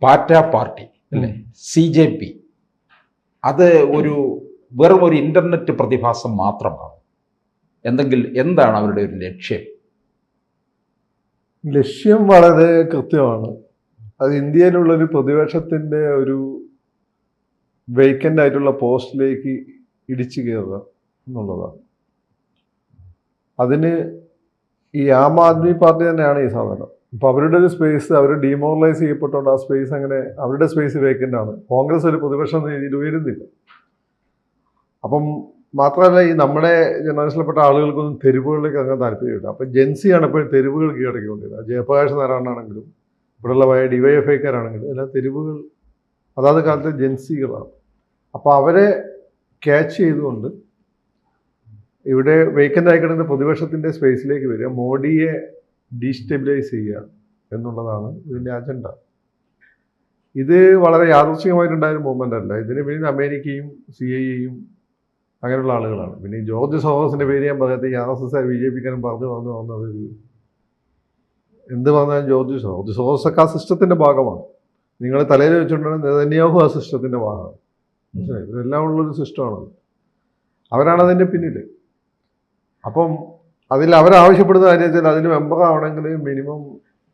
പാറ്റ പാർട്ടി അല്ലേ, CJP, അത് വെറും ഒരു ഇന്റർനെറ്റ് പ്രതിഭാസം മാത്രമാണ്. എന്താണ് അവരുടെ ഒരു ലക്ഷ്യം? ലക്ഷ്യം വളരെ കൃത്യമാണ്. അത് ഇന്ത്യയിലുള്ളൊരു പ്രതിപക്ഷത്തിന്റെ ഒരു വേക്കൻ്റ് ആയിട്ടുള്ള പോസ്റ്റിലേക്ക് ഇടിച്ചു കയറുക എന്നുള്ളതാണ്. അതിന് ഈ ആം ആദ്മി പാർട്ടി തന്നെയാണ് ഈ സാധനം. ഇപ്പൊ അവരുടെ ഒരു സ്പേസ് അവർ ഡീമോറലൈസ് ചെയ്യപ്പെട്ടുകൊണ്ട് ആ സ്പേസ് അങ്ങനെ അവരുടെ സ്പേസ് വേക്കൻ്റ് ആണ്. കോൺഗ്രസ് ഒരു പ്രതിപക്ഷം എന്ന രീതിയിൽ ഉയരുന്നില്ല. അപ്പം മാത്രമല്ല, ഈ നമ്മുടെ ജനറേഷനിൽപ്പെട്ട ആളുകൾക്കൊന്നും തെരുവുകളിലേക്ക് അങ്ങനെ താല്പര്യമില്ല. അപ്പം ജെൻസിയാണ് എപ്പോഴും തെരുവുകൾ കീഴടക്കിക്കൊണ്ടിരുന്നത്. ജയപ്രകാശ് നാരായണനാണെങ്കിലും ഇവിടെയുള്ള DYFIക്കാരാണെങ്കിലും എല്ലാം തെരുവുകൾ അതാത് കാലത്തെ ജെൻസികളാണ്. അപ്പോൾ അവരെ ക്യാച്ച് ചെയ്തുകൊണ്ട് ഇവിടെ വേക്കൻ്റ് ആയിക്കിടന്ന പ്രതിപക്ഷത്തിൻ്റെ സ്പേസിലേക്ക് വരിക, മോഡിയെ ഡീസ്റ്റെബിലൈസ് ചെയ്യുക എന്നുള്ളതാണ് ഇതിൻ്റെ അജണ്ട. ഇത് വളരെ യാദൃച്ഛികമായിട്ടുണ്ടായ ഒരു മൂവ്മെൻ്റ് അല്ല. ഇതിന് പിന്നിൽ അമേരിക്കയും CIA അങ്ങനെയുള്ള ആളുകളാണ്. പിന്നെ ഈ ജോർജ് സോറസിൻ്റെ പേര് ഞാൻ പറയാത്ത ഈ RSS BJPക്കാരും പറഞ്ഞു വന്നത് എന്ത് പറഞ്ഞാലും ജോർജ് സോറസ് ഒക്കെ ആ സിസ്റ്റത്തിൻ്റെ ഭാഗമാണ്. നിങ്ങൾ തലയിൽ വെച്ചിട്ടുണ്ടെങ്കിൽ നെതന്യാഹു ആ സിസ്റ്റത്തിൻ്റെ ഭാഗമാണ്. ഇതെല്ലാം ഉള്ളൊരു സിസ്റ്റമാണത്. അവരാണ് അതിൻ്റെ പിന്നിൽ. അപ്പം അതിൽ അവരാവശ്യപ്പെടുന്ന കാര്യം വെച്ചാൽ അതിന് മെമ്പർ ആവണമെങ്കിൽ മിനിമം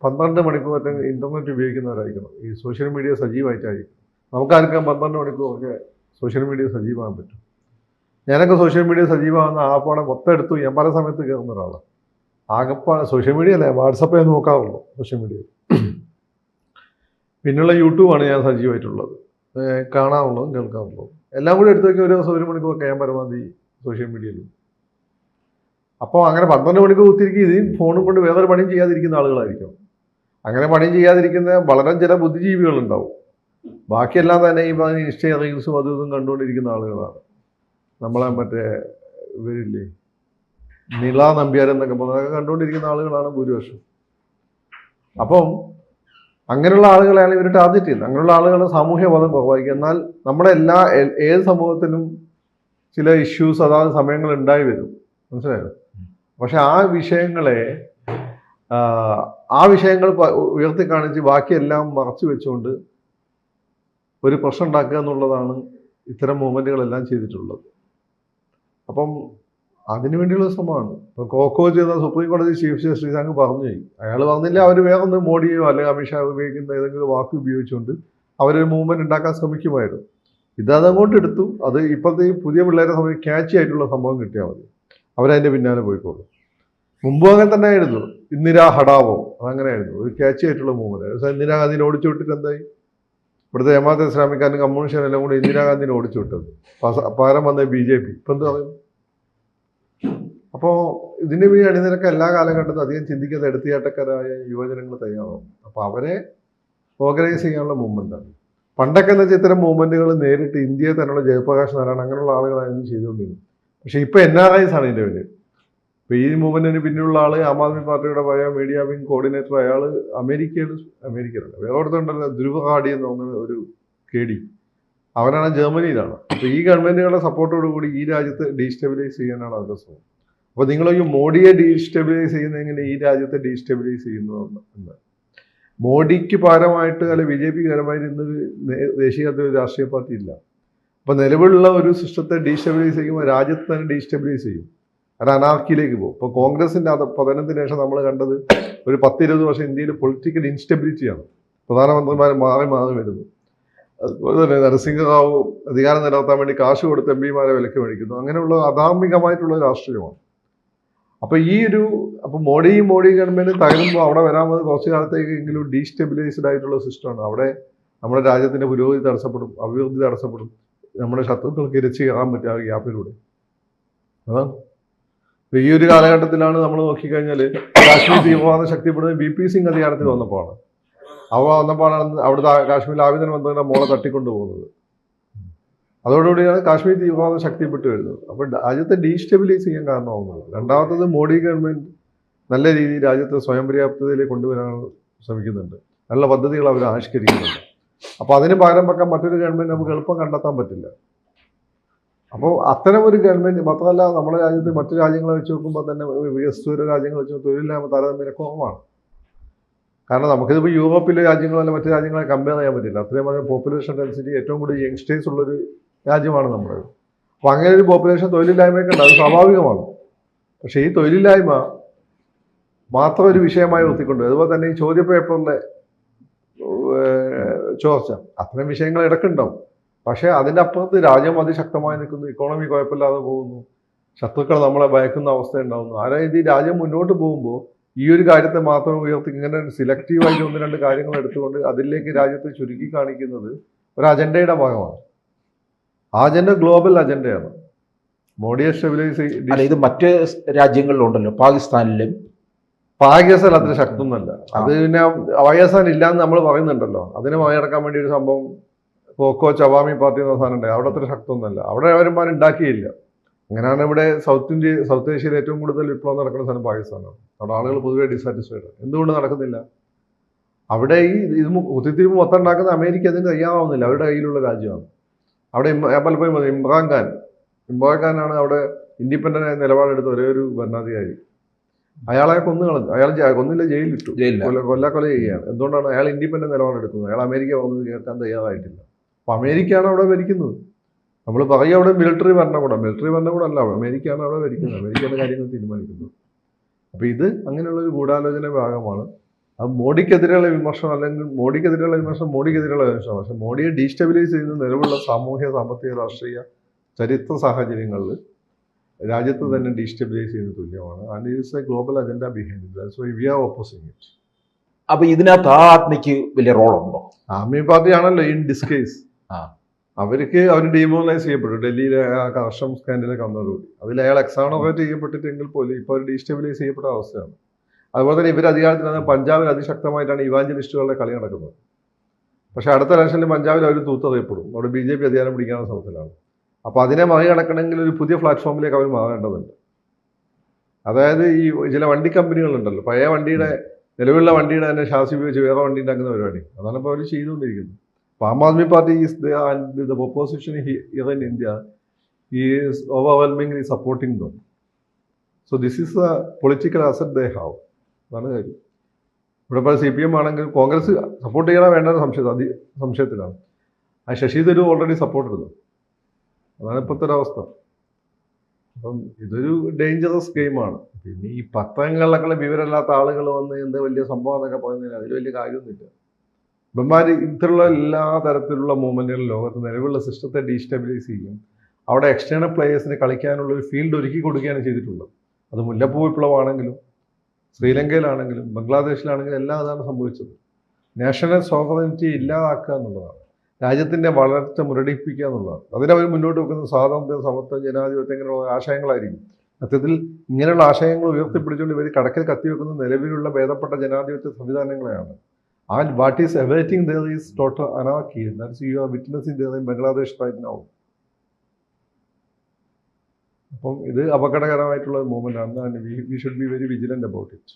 12 മണിക്കൂർ മറ്റേ ഇൻ്റർനെറ്റ് ഉപയോഗിക്കുന്നവരായിരിക്കണം. ഈ സോഷ്യൽ മീഡിയ സജീവമായിട്ടായിരിക്കും. നമുക്കാർക്കും 12 മണിക്കൂറൊക്കെ സോഷ്യൽ മീഡിയ സജീവമാകാൻ പറ്റും. ഞാനൊക്കെ സോഷ്യൽ മീഡിയ സജീവമാകുന്ന ആപ്പാണ് മൊത്തം എടുത്തു ഞാൻ പല സമയത്ത് കയറുന്ന ഒരാളാണ്. ആകെപ്പാണ് സോഷ്യൽ മീഡിയ അല്ലേ, വാട്സപ്പേ നോക്കാറുള്ളൂ സോഷ്യൽ മീഡിയയിൽ. പിന്നെയുള്ള യൂട്യൂബാണ് ഞാൻ സജീവമായിട്ടുള്ളത്, കാണാറുള്ളതും കേൾക്കാറുള്ളതും. എല്ലാം കൂടി എടുത്തു നോക്കി ഒരു ദിവസം 1 മണിക്കൂറൊക്കെ ഞാൻ പരമാവധി സോഷ്യൽ മീഡിയയിൽ. അപ്പോൾ അങ്ങനെ 12 മണിക്കൂർ കുത്തിരിക്കും. ഇതിൽ ഫോണും കൊണ്ട് വേറൊരു പണിയും ചെയ്യാതിരിക്കുന്ന ആളുകളായിരിക്കും. അങ്ങനെ പണിയും ചെയ്യാതിരിക്കുന്ന വളരെ ചില ബുദ്ധിജീവികളുണ്ടാവും. ബാക്കിയെല്ലാം തന്നെ ഈ പറഞ്ഞ ഇൻസ്റ്റ റീൽസും അതും ഇതും കണ്ടുകൊണ്ടിരിക്കുന്ന ആളുകളാണ്. നമ്മളെ മറ്റേ ഇവരില്ലേ നിള നമ്പ്യാരെന്നൊക്കെ പറഞ്ഞതൊക്കെ കണ്ടുകൊണ്ടിരിക്കുന്ന ആളുകളാണ് ഭൂരിപക്ഷം. അപ്പം അങ്ങനെയുള്ള ആളുകളെയാണ് ഇവർ ടാർഗറ്റ് ചെയ്യുന്നത്. അങ്ങനെയുള്ള ആളുകളുടെ സാമൂഹ്യ ബോധം കുറവായിരിക്കും. എന്നാൽ നമ്മുടെ ഏത് സമൂഹത്തിനും ചില ഇഷ്യൂസ് അതാത് സമയങ്ങൾ ഉണ്ടായി വരും, മനസ്സിലായോ? പക്ഷെ ആ വിഷയങ്ങൾ ഉയർത്തി കാണിച്ച് ബാക്കിയെല്ലാം മറച്ചു വെച്ചുകൊണ്ട് ഒരു പ്രശ്നം ഉണ്ടാക്കുക എന്നുള്ളതാണ് ഇത്തരം മൂവ്മെൻറ്റുകളെല്ലാം ചെയ്തിട്ടുള്ളത്. അപ്പം അതിനുവേണ്ടിയുള്ള ശ്രമമാണ്. ഇപ്പം കോക്കോജ് എന്ന സുപ്രീം കോടതി ചീഫ് ജസ്റ്റിസ് അങ്ങ് പറഞ്ഞു. അയാൾ പറഞ്ഞില്ല, അവർ വേറൊന്ന് മോഡിയോ അല്ലെങ്കിൽ അമിത്ഷാ ഉപയോഗിക്കുന്ന ഏതെങ്കിലും വാക്ക് ഉപയോഗിച്ചുകൊണ്ട് അവരൊരു മൂവ്മെൻറ്റ് ഉണ്ടാക്കാൻ ശ്രമിക്കുമായിരുന്നു. ഇതങ്ങോട്ട് എടുത്തു. അത് ഇപ്പോഴത്തെ ഈ പുതിയ പിള്ളേരെ സമയം ക്യാച്ചി ആയിട്ടുള്ള സംഭവം കിട്ടിയാൽ മതി, അവരതിൻ്റെ പിന്നാലെ പോയിക്കോളും. മുമ്പ് അങ്ങനെ തന്നെ ആയിരുന്നു. ഇന്ദിരാ ഹടാവോ അതങ്ങനെ ആയിരുന്നു, ഒരു ക്യാച്ചി ആയിട്ടുള്ള മൂവ്മെൻറ്റ്. ഇന്ദിരാഗാന്ധിനെ ഓടിച്ചു വിട്ടിട്ട് എന്തായി? ഇവിടുത്തെ ജമാഅത്തെ ഇസ്ലാമിക്കാരനും കമ്മ്യൂണിസ്റ്റുകാരും എല്ലാം കൂടി ഇന്ദിരാഗാന്ധിനെ ഓടിച്ചു വിട്ടത്. പകരം വന്ന BJP ഇപ്പം എന്ത് പറയും? അപ്പോൾ ഇതിന് വേണ്ടി അണിനിരക്ക എല്ലാ കാലഘട്ടത്തിലും അധികം ചിന്തിക്കാതെ എടുത്തിയാട്ടക്കാരായ യുവജനങ്ങൾ തയ്യാറാവും. അപ്പോൾ അവരെ ഓർഗനൈസ് ചെയ്യാനുള്ള മൂവ്മെൻറ്റാണ്. പണ്ടൊക്കെ എന്ന് വെച്ചാൽ ഇത്തരം മൂവ്മെൻറ്റുകൾ നേരിട്ട് ഇന്ത്യയിൽ തന്നെയുള്ള ജയപ്രകാശ് നാരായണൻ അങ്ങനെയുള്ള ആളുകളായിരുന്നു ചെയ്തുകൊണ്ടിരുന്നത്. പക്ഷേ ഇപ്പോൾ NRIs ആണ് ഇതിൻ്റെ പേര്. ഇപ്പോൾ ഈ മൂവ്മെൻറ്റിന് പിന്നിലുള്ള ആൾ ആം ആദ്മി പാർട്ടിയുടെ പഴയ മീഡിയ വിംഗ് കോർഡിനേറ്റർ. അയാൾ അമേരിക്കയിലല്ല വേറെ അടുത്തുണ്ടല്ലോ, ധ്രുവ് ഹാഡി എന്ന് പറഞ്ഞ ഒരു KD, അവരാണ് ജർമ്മനിയിലാണ്. അപ്പോൾ ഈ ഗവൺമെൻറ്റുകളുടെ സപ്പോർട്ടോടുകൂടി ഈ രാജ്യത്ത് ഡീസ്റ്റെബിലൈസ് ചെയ്യാനാണ് അവരുടെ ശ്രമം. അപ്പോൾ നിങ്ങൾ ഈ മോഡിയെ ഡീസ്റ്റെബിലൈസ് ചെയ്യുന്നത് എങ്ങനെ ഈ രാജ്യത്തെ ഡീസ്റ്റെബിലൈസ് ചെയ്യുന്നതെന്ന്. മോഡിക്ക് പകരമായിട്ട് അല്ലെങ്കിൽ BJPക്ക് പകരമായിട്ട് ഇന്നൊരു ദേശീയതലത്തിൽ ഒരു രാഷ്ട്രീയ പാർട്ടി ഇല്ല. അപ്പോൾ നിലവിലുള്ള ഒരു സിസ്റ്റത്തെ ഡീസ്റ്റെബിലൈസ് ചെയ്യുമ്പോൾ രാജ്യത്ത് തന്നെ ഡീസ്റ്റെബിലൈസ് ചെയ്യും, അത് അനാർക്കിയിലേക്ക് പോകും. ഇപ്പോൾ കോൺഗ്രസിൻ്റെ പതനത്തിന് ശേഷം നമ്മൾ കണ്ടത് ഒരു 10-20 വർഷം ഇന്ത്യയിൽ പൊളിറ്റിക്കൽ ഇൻസ്റ്റെബിലിറ്റിയാണ്. പ്രധാനമന്ത്രിമാർ മാറി വരുന്നു. അതുപോലെ തന്നെ നരസിംഹറാവു അധികാരം നിലനിർത്താൻ വേണ്ടി കാശ് കൊടുത്ത് MPമാരെ വിലക്ക് മേടിക്കുന്നു. അങ്ങനെയുള്ള അധാർമികമായിട്ടുള്ള രാഷ്ട്രീയമാണ്. അപ്പോൾ മോഡി ഗവൺമെന്റ് തകരുമ്പോൾ അവിടെ വരാൻ കുറച്ച് കാലത്തേക്കെങ്കിലും ഡീസ്റ്റെബിലൈസ്ഡ് ആയിട്ടുള്ള സിസ്റ്റമാണ്. അവിടെ നമ്മുടെ രാജ്യത്തിന്റെ പുരോഗതി തടസ്സപ്പെടും, അഭിവൃദ്ധി തടസ്സപ്പെടും, നമ്മുടെ ശത്രുക്കൾക്ക് ഇരച്ച് കയറാൻ പറ്റും ആ ഗ്യാപ്പിലൂടെ. അതാണ് ഈ ഒരു കാലഘട്ടത്തിലാണ് നമ്മൾ നോക്കിക്കഴിഞ്ഞാൽ കാശ്മീർ തീവ്രവാദം ശക്തിപ്പെടുന്നത് BP സിംഗ് അധികാരത്തിൽ വന്നപ്പോഴാണ്. അവിടുത്തെ കാശ്മീരിൽ ആഭ്യന്തര മന്ത്രിയുടെ മോളെ തട്ടിക്കൊണ്ടു പോകുന്നത്. അതോടുകൂടിയാണ് കാശ്മീർ തീവ്രവാദം ശക്തിപ്പെട്ടു വരുന്നത്. അപ്പോൾ രാജ്യത്തെ ഡീസ്റ്റെബിലൈസ് ചെയ്യാൻ കാരണമാകുന്നത്. രണ്ടാമത്തത് മോഡി ഗവൺമെന്റ് നല്ല രീതിയിൽ രാജ്യത്തെ സ്വയം പര്യാപ്തതയിലേക്ക് കൊണ്ടുവരാൻ ശ്രമിക്കുന്നുണ്ട്. നല്ല പദ്ധതികൾ അവർ ആവിഷ്കരിക്കുന്നുണ്ട്. അപ്പോൾ അതിന് പകരം വെക്കാൻ മറ്റൊരു ഗവൺമെന്റ് നമുക്ക് എളുപ്പം കണ്ടെത്താൻ പറ്റില്ല. അപ്പോൾ അത്തരം ഒരു ഗവൺമെന്റ് മാത്രമല്ല, നമ്മുടെ രാജ്യത്ത് മറ്റു രാജ്യങ്ങളെ വെച്ച് നോക്കുമ്പോൾ തന്നെ വികസിത രാജ്യങ്ങൾ വെച്ച് തൊഴിലില്ലായ്മ താരതമ്യേന കുറവാണ്. കാരണം നമുക്കിതിപ്പോൾ യൂറോപ്പിലെ രാജ്യങ്ങളല്ല മറ്റു രാജ്യങ്ങളെ കമ്പയർ ചെയ്യാൻ പറ്റില്ല. അത്രയും അധികം പോപ്പുലേഷൻ ഡെൻസിറ്റി ഏറ്റവും കൂടുതൽ യങ്സ്റ്റേഴ്സ് ഉള്ളൊരു രാജ്യമാണ് നമ്മുടെ. അപ്പോൾ അങ്ങനെ ഒരു പോപ്പുലേഷൻ തൊഴിലില്ലായ്മയൊക്കെ ഉണ്ട്, അത് സ്വാഭാവികമാണ്. പക്ഷേ ഈ തൊഴിലില്ലായ്മ മാത്രം ഒരു വിഷയമായി നിർത്തിക്കൊണ്ട്, അതുപോലെ തന്നെ ഈ ചോദ്യ പേപ്പറിലെ ചോർച്ച, അത്തരം വിഷയങ്ങൾ ഇടയ്ക്കുണ്ടാവും. പക്ഷേ അതിൻ്റെ അപ്പുറത്ത് രാജ്യം അതിശക്തമായി നിൽക്കുന്നു, ഇക്കോണമി കുഴപ്പമില്ലാതെ പോകുന്നു, ശത്രുക്കൾ നമ്മളെ ഭയക്കുന്ന അവസ്ഥ ഉണ്ടാകുന്നു. അതായത് ഈ രാജ്യം മുന്നോട്ട് പോകുമ്പോൾ ഈ ഒരു കാര്യത്തെ മാത്രം ഉയർത്തി ഇങ്ങനെ സിലക്റ്റീവായിട്ട് ഒന്ന് രണ്ട് കാര്യങ്ങൾ എടുത്തുകൊണ്ട് അതിലേക്ക് രാജ്യത്തെ ചുരുക്കി കാണിക്കുന്നത് ഒരു അജണ്ടയുടെ ഭാഗമാണ്. ആ അജണ്ട ഗ്ലോബൽ അജണ്ടയാണ്. മോഡിയെ സ്റ്റെബിലൈസ് ഇത് മറ്റ് രാജ്യങ്ങളിലുണ്ടല്ലോ, പാകിസ്ഥാനിലും. പാകിസ്ഥാൻ അത്ര ശക്തമൊന്നുമല്ല. അത് പിന്നെ പാകിസ്ഥാൻ ഇല്ലാന്ന് നമ്മൾ പറയുന്നുണ്ടല്ലോ, അതിനെ മറികടക്കാൻ വേണ്ടി ഒരു സംഭവം പോക്കോ ചവാമി പാർട്ടി എന്ന സാധനം ഉണ്ടായി. അവിടെ അത്ര ശക്തമൊന്നുമല്ല, അവിടെ അവരുമാർ ഉണ്ടാക്കിയില്ല. അങ്ങനെയാണ് ഇവിടെ സൗത്ത് ഏഷ്യയിൽ ഏറ്റവും കൂടുതൽ വിപ്ലവം നടക്കുന്ന സ്ഥലം പാകിസ്ഥാനാണ്. അവിടെ ആളുകൾ പൊതുവെ ഡിസാറ്റിസ്ഫൈഡ്. എന്തുകൊണ്ട് നടക്കുന്നില്ല? അവിടെ ഈ ഇത് കുത്തിത്തിരിവ് മൊത്തം ഉണ്ടാക്കുന്ന അമേരിക്ക അതിന് തയ്യാറാവുന്നില്ല. അവരുടെ കയ്യിലുള്ള രാജ്യമാണ്. അവിടെ പലപ്പോഴും ഇമ്രാൻഖാനാണ് അവിടെ ഇൻഡിപെൻഡൻ്റ് നിലപാടെടുത്ത ഒരേ ഒരു ഭരണാധികാരി. അയാളെ കൊന്നു കളഞ്ഞു. അയാൾ കൊന്നില്ല, ജയിലിലിട്ടു, കൊല്ല ചെയ്യുകയാണ്. എന്തുകൊണ്ടാണ്? അയാൾ ഇൻഡിപെൻഡൻ്റ് നിലപാടെടുക്കുന്നത്. അയാൾ അമേരിക്ക വന്നത് കേൾക്കാൻ തയ്യാറായിട്ടില്ല. അപ്പോൾ അമേരിക്കയാണ് അവിടെ ഭരിക്കുന്നത്. നമ്മൾ പറയും അവിടെ മിലിറ്ററി ഭരണകൂടം അല്ല, അമേരിക്കയാണ് അവിടെ ഭരിക്കുന്നത്. അമേരിക്കയുടെ കാര്യങ്ങൾ തീരുമാനിക്കുന്നത്. അപ്പോൾ ഇത് അങ്ങനെയുള്ളൊരു ഗൂഢാലോചന ഭാഗമാണ്. അത് മോഡിക്കെതിരെയുള്ള വിമർശനം, അല്ലെങ്കിൽ മോഡിക്കെതിരെയുള്ള വിമർശനം. പക്ഷേ മോഡിയെ ഡീസ്റ്റെബിലൈസ് ചെയ്യുന്ന നിലവിലുള്ള സാമൂഹ്യ, സാമ്പത്തിക, രാഷ്ട്രീയ, ചരിത്ര സാഹചര്യങ്ങളിൽ രാജ്യത്ത് തന്നെ ഡീസ്റ്റെബിലൈസ് ചെയ്യുന്ന തുല്യമാണ്. And it's a global agenda behind it. So we are opposing it. അപ്പോൾ ഇതിനകത്ത് ആ ആത്മയ്ക്ക് വലിയ റോളുണ്ടോ? ആർമി പാർട്ടിയാണല്ലോ ഇൻ ഡിസ്കേസ്. അവർ ഡീമോണലൈസ് ചെയ്യപ്പെട്ടു ഡൽഹിയിലെ ആ കർഷം സ്കാൻഡിലൊക്കെ വന്നതോടുകൂടി. അതിൽ അയാൾ എക്സാണോറേറ്റ് ചെയ്യപ്പെട്ടിട്ടെങ്കിൽ പോലും ഇപ്പോൾ അവർ ഡീസ്റ്റെബിലൈസ് ചെയ്യപ്പെട്ട അവസ്ഥയാണ്. അതുപോലെ തന്നെ ഇവർ അധികാരത്തിലാണ്. പഞ്ചാബിൽ അതിശക്തമായിട്ടാണ് ഇവാഞ്ചലിസ്റ്റുകളുടെ കളി നടക്കുന്നത്. പക്ഷേ അടുത്ത ഇലക്ഷനിൽ പഞ്ചാബിൽ അവർ തൂത്തറിയപ്പെടും. അവിടെ BJP അധികാരം പിടിക്കാനുള്ള ശ്രമത്തിലാണ്. അപ്പോൾ അതിനെ മറികടക്കണമെങ്കിൽ ഒരു പുതിയ പ്ലാറ്റ്ഫോമിലേക്ക് അവർ മാറേണ്ടതുണ്ട്. അതായത് ഈ ചില വണ്ടി കമ്പനികളുണ്ടല്ലോ, പഴയ വണ്ടിയുടെ നിലവിലുള്ള വണ്ടിയുടെ തന്നെ ശാസ്ത്രം ഉപയോഗിച്ച് വേറെ വണ്ടി ഉണ്ടാക്കുന്ന പരിപാടി, അതാണ് ഇപ്പോൾ അവർ ചെയ്തുകൊണ്ടിരിക്കുന്നത്. Aam Aadmi Party is the opposition here in India is overwhelmingly supporting them. So this is a political asset they have. അതാണ് കാര്യം. ഇവിടെ ഇപ്പോൾ CPM ആണെങ്കിൽ കോൺഗ്രസ് സപ്പോർട്ട് ചെയ്യണോ വേണ്ടെന്ന് സംശയത്തിലാണ്. ആ ശശി തരൂർ ഓൾറെഡി സപ്പോർട്ട് ചെയ്തു. അതാണ് ഇപ്പോഴത്തെ ഒരവസ്ഥ. അപ്പം ഇതൊരു ഡേഞ്ചറസ് ഗെയിമാണ്. പിന്നെ ഈ പത്രങ്ങളിലൊക്കെ വിവരമില്ലാത്ത ആളുകൾ വന്ന് എന്ത് വലിയ സംഭവം എന്നൊക്കെ പറയുന്നതിന് അതിൽ വലിയ കാര്യമൊന്നുമില്ല. ഇവന്മാർ ഇത്തരമുള്ള എല്ലാ തരത്തിലുള്ള മൂവ്മെൻറ്റുകളും ലോകത്ത് നിലവിലുള്ള സിസ്റ്റത്തെ ഡീസ്റ്റെബിലൈസ് ചെയ്യും. അവിടെ എക്സ്റ്റേണൽ പ്ലേയേഴ്സിന് കളിക്കാനുള്ള ഒരു ഫീൽഡ് ഒരുക്കി കൊടുക്കുകയാണ് ചെയ്തിട്ടുള്ളത്. അത് മുല്ലപ്പൂ വിപ്ലവമാണെങ്കിലും ശ്രീലങ്കയിലാണെങ്കിലും ബംഗ്ലാദേശിലാണെങ്കിലും എല്ലാം അതാണ് സംഭവിച്ചത്. നാഷണൽ സോവറിനിറ്റി ഇല്ലാതാക്കുക എന്നുള്ളതാണ്. രാജ്യത്തിൻ്റെ വളർച്ച മുരടിപ്പിക്കുക എന്നുള്ളതാണ്. അതിനവർ മുന്നോട്ട് വെക്കുന്ന സ്വാതന്ത്ര്യം, സമത്വം, ജനാധിപത്യം ഇങ്ങനെയുള്ള ആശയങ്ങളായിരിക്കും. സത്യത്തിൽ ഇങ്ങനെയുള്ള ആശയങ്ങൾ ഉയർത്തിപ്പിടിച്ചുകൊണ്ട് ഇവർ കടക്കിൽ കത്തിവെക്കുന്ന നിലവിലുള്ള ഭേദപ്പെട്ട ജനാധിപത്യ സംവിധാനങ്ങളെയാണ്. And what is awaiting there is total anarchy. That's you are witnessing there in Bangladesh right now. അപ്പം ഇത് അപകടകരമായിട്ടുള്ള മൂവ്മെൻ്റ് ആണ്. And we should be very vigilant about it.